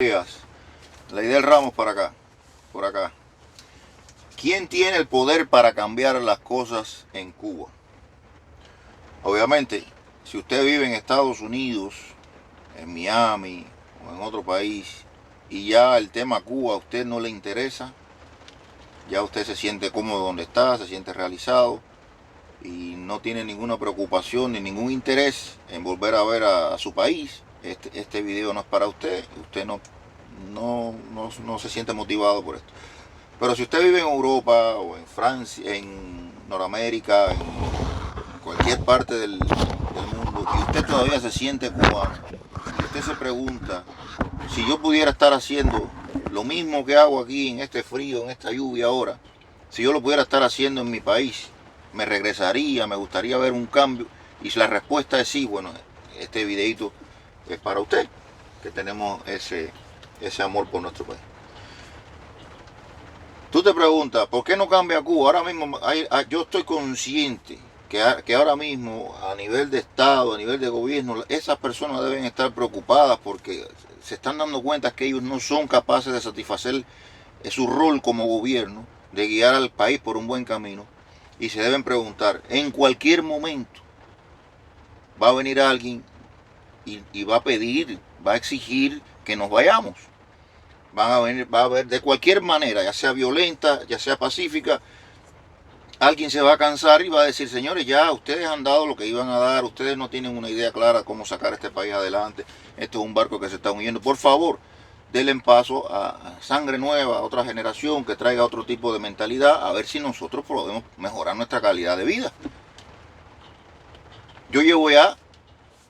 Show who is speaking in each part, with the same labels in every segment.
Speaker 1: días. La idea del Ramos para acá, por acá. ¿Quién tiene el poder para cambiar las cosas en Cuba? Obviamente, si usted vive en Estados Unidos, en Miami o en otro país, y ya el tema Cuba a usted no le interesa, ya usted se siente cómodo donde está, se siente realizado y no tiene ninguna preocupación ni ningún interés en volver a ver a su país, este video no es para usted, usted no se siente motivado por esto. Pero si usted vive en Europa o en Francia, en Norteamérica, en cualquier parte del mundo, y usted todavía se siente cubano, y usted se pregunta, si yo pudiera estar haciendo lo mismo que hago aquí en este frío, en esta lluvia ahora, si yo lo pudiera estar haciendo en mi país, me regresaría, me gustaría ver un cambio. Y si la respuesta es sí, bueno, este videito es para usted, que tenemos ese amor por nuestro país. Tú te preguntas, ¿por qué no cambia Cuba? Ahora mismo yo estoy consciente que ahora mismo a nivel de Estado, a nivel de gobierno, esas personas deben estar preocupadas porque se están dando cuenta que ellos no son capaces de satisfacer su rol como gobierno, de guiar al país por un buen camino, y se deben preguntar, en cualquier momento va a venir alguien y va a pedir, va a exigir que nos vayamos. Va a haber de cualquier manera, ya sea violenta, ya sea pacífica, alguien se va a cansar y va a decir, señores, ya ustedes han dado lo que iban a dar, ustedes no tienen una idea clara de cómo sacar este país adelante, esto es un barco que se está hundiendo, por favor, denle paso a sangre nueva, a otra generación que traiga otro tipo de mentalidad, a ver si nosotros podemos mejorar nuestra calidad de vida. Yo llevo ya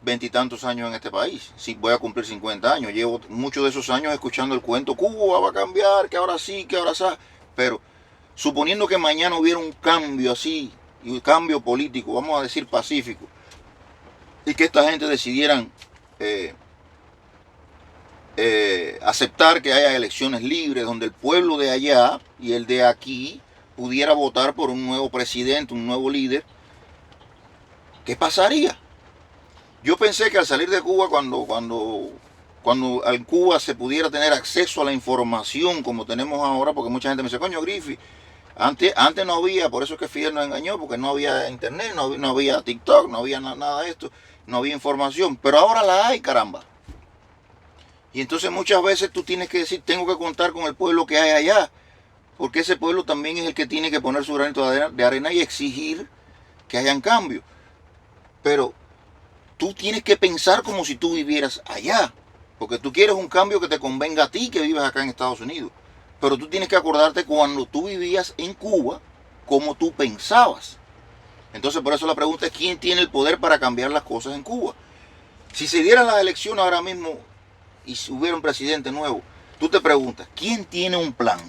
Speaker 1: veintitantos años en este país, sí, voy a cumplir 50 años, llevo muchos de esos años escuchando el cuento, Cuba va a cambiar, que ahora sí, que ahora sí, pero suponiendo que mañana hubiera un cambio así, y un cambio político, vamos a decir pacífico, y que esta gente decidieran aceptar que haya elecciones libres, donde el pueblo de allá y el de aquí pudiera votar por un nuevo presidente, un nuevo líder, ¿qué pasaría? Yo pensé que al salir de Cuba, cuando en Cuba se pudiera tener acceso a la información como tenemos ahora, porque mucha gente me dice, coño, Griffith, antes no había, por eso es que Fidel nos engañó, porque no había internet, no había TikTok, no había nada de esto, no había información, pero ahora la hay, caramba. Y entonces muchas veces tú tienes que decir, tengo que contar con el pueblo que hay allá, porque ese pueblo también es el que tiene que poner su granito de arena y exigir que hayan cambios. Pero tú tienes que pensar como si tú vivieras allá, porque tú quieres un cambio que te convenga a ti que vives acá en Estados Unidos. Pero tú tienes que acordarte cuando tú vivías en Cuba, cómo tú pensabas. Entonces por eso la pregunta es, ¿quién tiene el poder para cambiar las cosas en Cuba? Si se dieran las elecciones ahora mismo y si hubiera un presidente nuevo, tú te preguntas, ¿quién tiene un plan?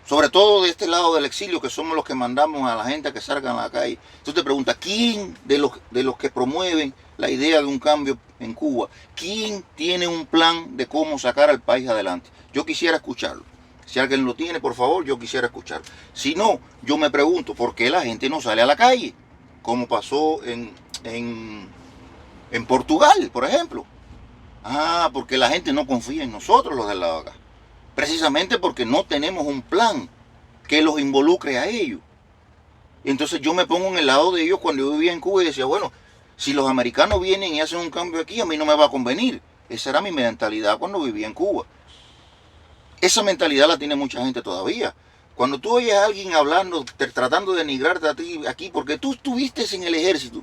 Speaker 1: Sobre todo de este lado del exilio, que somos los que mandamos a la gente a que salgan a la calle. Tú te preguntas, ¿quién de los que promueven la idea de un cambio en Cuba, quién tiene un plan de cómo sacar al país adelante? Yo quisiera escucharlo. Si alguien lo tiene, por favor, yo quisiera escucharlo. Si no, yo me pregunto, ¿por qué la gente no sale a la calle? Como pasó en Portugal, por ejemplo. Ah, porque la gente no confía en nosotros, los del lado de acá. Precisamente porque no tenemos un plan que los involucre a ellos. Entonces yo me pongo en el lado de ellos cuando yo vivía en Cuba y decía, bueno, si los americanos vienen y hacen un cambio aquí, a mí no me va a convenir. Esa era mi mentalidad cuando vivía en Cuba. Esa mentalidad la tiene mucha gente todavía. Cuando tú oyes a alguien hablando, tratando de denigrarte a ti aquí, porque tú estuviste en el ejército,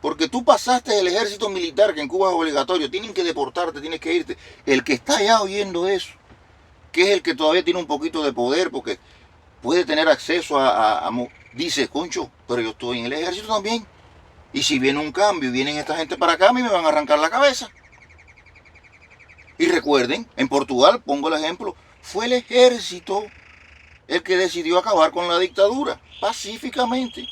Speaker 1: porque tú pasaste el ejército militar, que en Cuba es obligatorio, tienen que deportarte, tienes que irte. El que está allá oyendo eso, que es el que todavía tiene un poquito de poder, porque puede tener acceso dice, concho, pero yo estoy en el ejército también. Y si viene un cambio y vienen esta gente para acá, a mí me van a arrancar la cabeza. Y recuerden, en Portugal, pongo el ejemplo, fue el ejército el que decidió acabar con la dictadura, pacíficamente.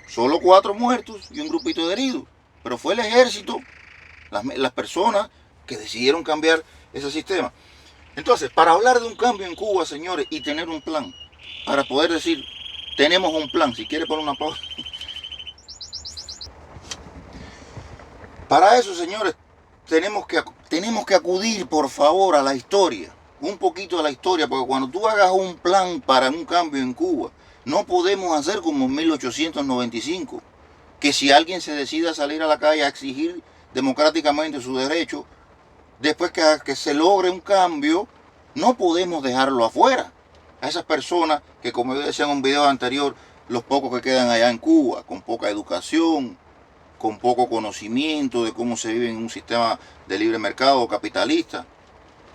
Speaker 1: Solo 4 muertos y un grupito de heridos. Pero fue el ejército, las personas que decidieron cambiar ese sistema. Entonces, para hablar de un cambio en Cuba, señores, y tener un plan, para poder decir, tenemos un plan, si quiere poner una pausa. Para eso, señores, tenemos que tenemos que acudir, por favor, a la historia, un poquito a la historia, porque cuando tú hagas un plan para un cambio en Cuba, no podemos hacer como en 1895, que si alguien se decide a salir a la calle a exigir democráticamente su derecho, después que se logre un cambio, no podemos dejarlo afuera. A esas personas que, como yo decía en un video anterior, los pocos que quedan allá en Cuba, con poca educación, con poco conocimiento de cómo se vive en un sistema de libre mercado capitalista,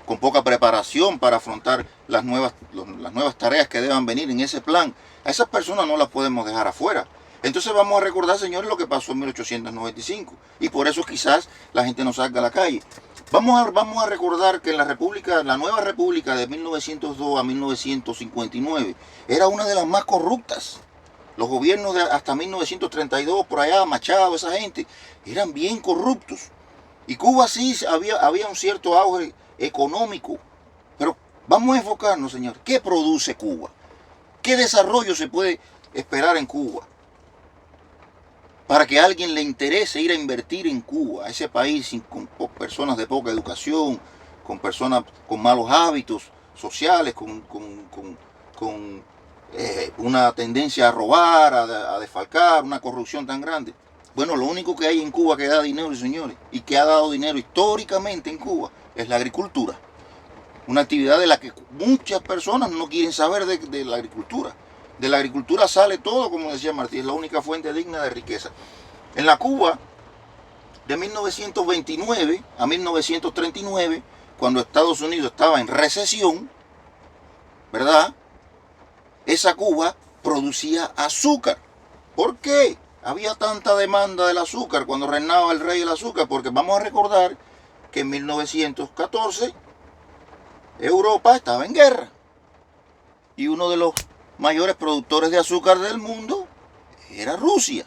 Speaker 1: con poca preparación para afrontar las nuevas tareas que deban venir en ese plan. A esas personas no las podemos dejar afuera. Entonces vamos a recordar, señores, lo que pasó en 1895. Y por eso quizás la gente no salga a la calle. Vamos a recordar que la nueva república de 1902 a 1959 era una de las más corruptas. Los gobiernos de hasta 1932, por allá, Machado, esa gente, eran bien corruptos. Y Cuba sí había un cierto auge económico. Pero vamos a enfocarnos, señor. ¿Qué produce Cuba? ¿Qué desarrollo se puede esperar en Cuba? Para que a alguien le interese ir a invertir en Cuba, a ese país con personas de poca educación, con personas con malos hábitos sociales, con una tendencia a robar, a desfalcar, una corrupción tan grande. Bueno, lo único que hay en Cuba que da dinero, señores, y que ha dado dinero históricamente en Cuba, es la agricultura. Una actividad de la que muchas personas no quieren saber de la agricultura. De la agricultura sale todo, como decía Martí, es la única fuente digna de riqueza. En la Cuba de 1929 a 1939, cuando Estados Unidos estaba en recesión, ¿verdad? Esa Cuba producía azúcar. ¿Por qué había tanta demanda del azúcar cuando reinaba el rey del azúcar? Porque vamos a recordar que en 1914 Europa estaba en guerra. Y uno de los mayores productores de azúcar del mundo era Rusia,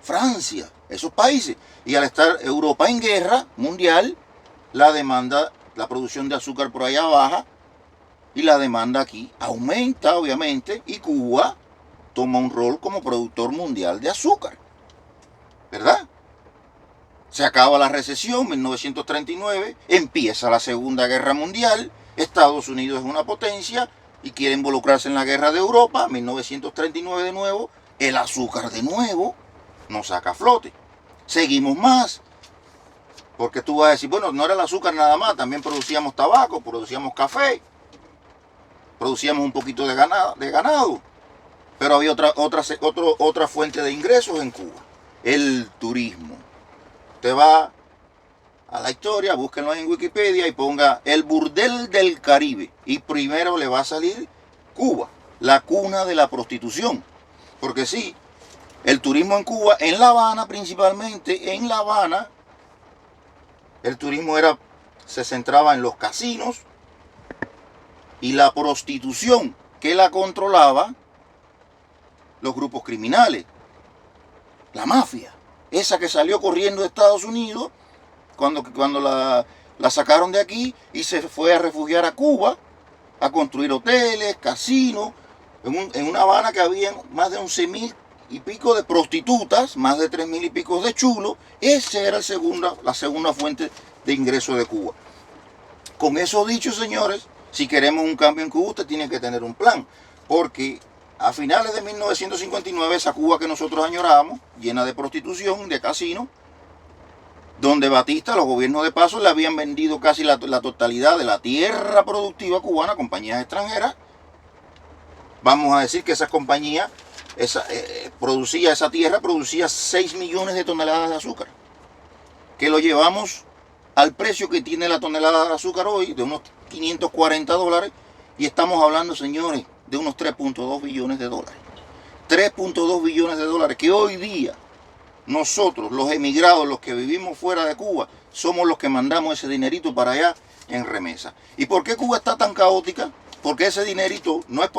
Speaker 1: Francia, esos países. Y al estar Europa en guerra mundial, la producción de azúcar por allá baja y la demanda aquí aumenta, obviamente, y Cuba toma un rol como productor mundial de azúcar, ¿verdad? Se acaba la recesión, 1939, empieza la Segunda Guerra Mundial, Estados Unidos es una potencia y quiere involucrarse en la guerra de Europa, 1939 de nuevo, el azúcar de nuevo nos saca a flote. Seguimos más, porque tú vas a decir, bueno, no era el azúcar nada más, también producíamos tabaco, producíamos café, producíamos un poquito de ganado, pero había otra fuente de ingresos en Cuba, el turismo. Usted va a la historia, búsquenlo en Wikipedia y ponga el burdel del Caribe y primero le va a salir Cuba, la cuna de la prostitución. Porque sí, el turismo en Cuba, en La Habana principalmente, en La Habana, el turismo se centraba en los casinos y la prostitución que la controlaba los grupos criminales, la mafia, esa que salió corriendo de Estados Unidos cuando la sacaron de aquí y se fue a refugiar a Cuba, a construir hoteles, casinos, en una Habana que había más de 11.000 y pico de prostitutas, más de 3.000 y pico de chulos. Esa era la segunda fuente de ingreso de Cuba. Con eso dicho, señores, si queremos un cambio en Cuba, usted tiene que tener un plan, porque a finales de 1959, esa Cuba que nosotros añorábamos, llena de prostitución, de casinos, donde Batista, los gobiernos de paso, le habían vendido casi la totalidad de la tierra productiva cubana a compañías extranjeras. Vamos a decir que esa compañía, esa tierra producía 6 millones de toneladas de azúcar, que lo llevamos al precio que tiene la tonelada de azúcar hoy, de unos $540, y estamos hablando, señores, de unos 3.2 billones de dólares. 3.2 billones de dólares que hoy día nosotros, los emigrados, los que vivimos fuera de Cuba, somos los que mandamos ese dinerito para allá en remesa. ¿Y por qué Cuba está tan caótica? Porque ese dinerito no es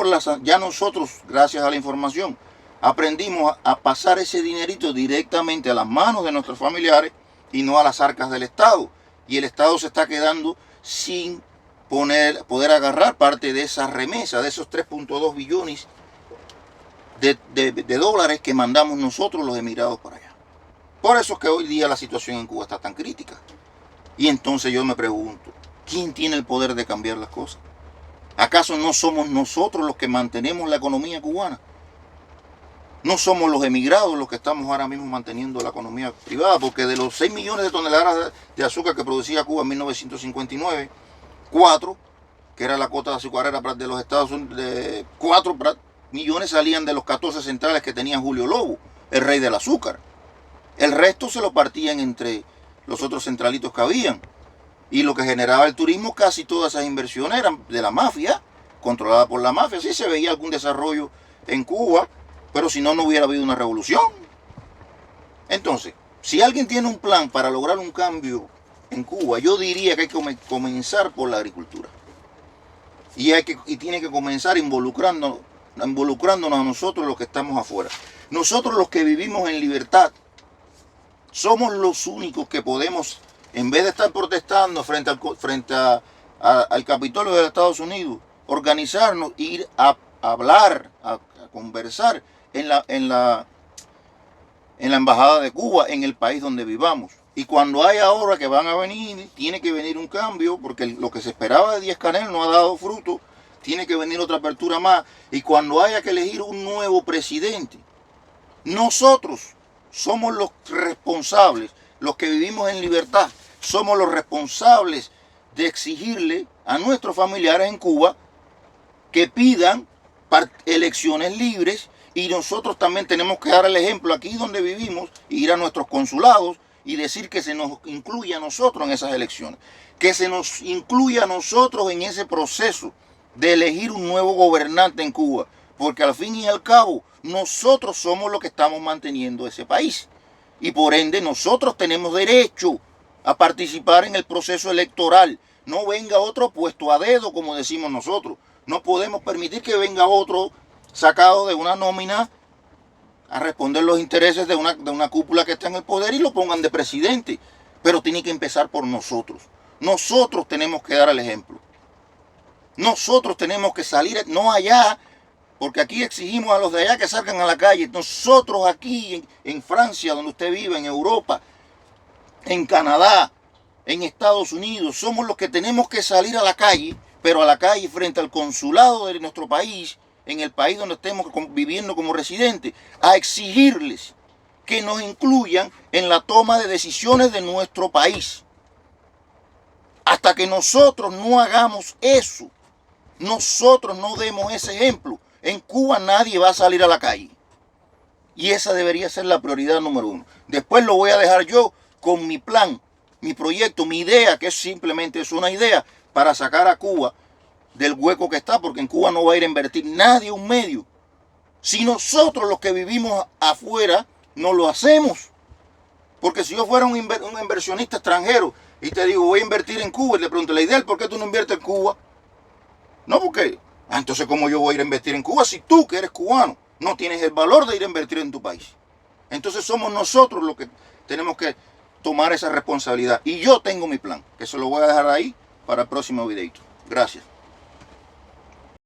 Speaker 1: ya nosotros, gracias a la información, aprendimos a pasar ese dinerito directamente a las manos de nuestros familiares y no a las arcas del Estado. Y el Estado se está quedando sin poder agarrar parte de esa remesa, de esos 3.2 billones de dólares que mandamos nosotros los emigrados para allá. Por eso es que hoy día la situación en Cuba está tan crítica. Y entonces yo me pregunto, ¿quién tiene el poder de cambiar las cosas? ¿Acaso no somos nosotros los que mantenemos la economía cubana? ¿No somos los emigrados los que estamos ahora mismo manteniendo la economía privada? Porque de los 6 millones de toneladas de azúcar que producía Cuba en 1959, 4, que era la cuota de azucarera de los Estados Unidos, 4 millones salían de los 14 centrales que tenía Julio Lobo, el rey del azúcar. El resto se lo partían entre los otros centralitos que habían. Y lo que generaba el turismo, casi todas esas inversiones eran de la mafia, controlada por la mafia. Sí se veía algún desarrollo en Cuba, pero si no, no hubiera habido una revolución. Entonces, si alguien tiene un plan para lograr un cambio en Cuba, yo diría que hay que comenzar por la agricultura. Y tiene que comenzar involucrándonos a nosotros los que estamos afuera. Nosotros los que vivimos en libertad, somos los únicos que podemos, en vez de estar protestando frente al Capitolio de los Estados Unidos, organizarnos, ir a hablar, a conversar en la Embajada de Cuba, en el país donde vivamos. Y cuando hay ahora que van a venir, tiene que venir un cambio, porque lo que se esperaba de Díaz-Canel no ha dado fruto, tiene que venir otra apertura más. Y cuando haya que elegir un nuevo presidente, nosotros somos los responsables, los que vivimos en libertad, somos los responsables de exigirle a nuestros familiares en Cuba que pidan elecciones libres, y nosotros también tenemos que dar el ejemplo aquí donde vivimos, ir a nuestros consulados y decir que se nos incluya a nosotros en esas elecciones, que se nos incluya a nosotros en ese proceso de elegir un nuevo gobernante en Cuba, porque al fin y al cabo nosotros somos los que estamos manteniendo ese país y por ende nosotros tenemos derecho a participar en el proceso electoral. No venga otro puesto a dedo, como decimos nosotros. No podemos permitir que venga otro sacado de una nómina a responder los intereses de una cúpula que está en el poder y lo pongan de presidente. Pero tiene que empezar por nosotros. Nosotros tenemos que dar el ejemplo. Nosotros tenemos que salir, no allá, porque aquí exigimos a los de allá que salgan a la calle. Nosotros aquí en Francia, donde usted vive, en Europa, en Canadá, en Estados Unidos, somos los que tenemos que salir a la calle, pero a la calle frente al consulado de nuestro país, en el país donde estemos viviendo como residentes, a exigirles que nos incluyan en la toma de decisiones de nuestro país. Hasta que nosotros no hagamos eso, nosotros no demos ese ejemplo, en Cuba nadie va a salir a la calle. Y esa debería ser la prioridad número 1. Después lo voy a dejar yo con mi plan, mi proyecto, mi idea, que simplemente es una idea para sacar a Cuba del hueco que está, porque en Cuba no va a ir a invertir nadie un medio. Si nosotros los que vivimos afuera no lo hacemos. Porque si yo fuera un inversionista extranjero y te digo voy a invertir en Cuba y le pregunto la idea, ¿por qué tú no inviertes en Cuba? No, porque entonces ¿cómo yo voy a ir a invertir en Cuba si tú que eres cubano no tienes el valor de ir a invertir en tu país? Entonces somos nosotros los que tenemos que tomar esa responsabilidad. Y yo tengo mi plan, que se lo voy a dejar ahí para el próximo videito. Gracias.